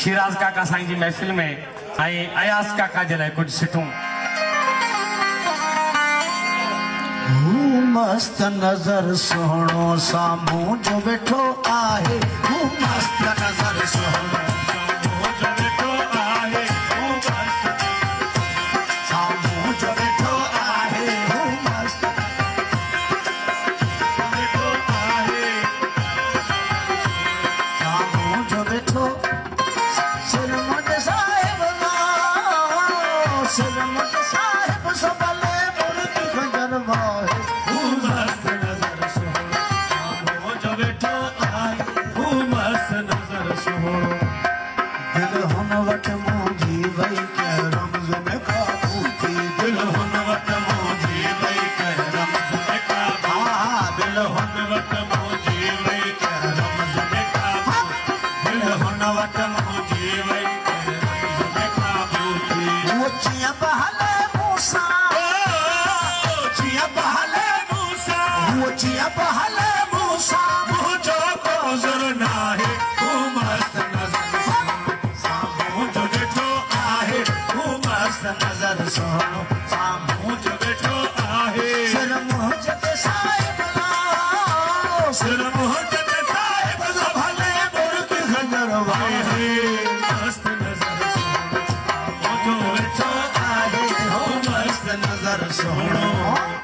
शिराज काका साईं जी महफ़िल में आई अयास काका जे लाइ कुछ सिटूं। मस्त नजर सोहणो सामूं जो वेठो आहे, मस्त नजर सोहणो सामूं जो वेठो आहे, सामूं जो वेठो आहे, मस्त वेठो आहे, सामूं जो वेठो सिरमट साहिब सिरमट साहिब सबले मुर्गी खंजर वाहे। दिल हुन वट मुंहिंजी वई कंहिं रमज़ में काबू थी, दिल हुन वट मुंहिंजी वई कंहिं रमज़ में काबू, दिल हुन वट मुंहिंजी वई कंहिं रमज़ में काबू, दिल हुन वट मुंहिंजी वई कंहिं रमज़ में काबू थी। वो चिया बहले मूसा, चिया बहले मूसा, वो चिया बहले मूसा, मुझो को ज़र नाहे, नजर सोहणो सामूं जो वेठो आहे, सिर मुंहिंज ते साहिब लाओ, सिर मुंहिंज ते साहिब भले मुर्गी खंजर वाहे। मस्त नजर सोहणो सामूं जो वेठो आहे, मस्त नजर सोहणो।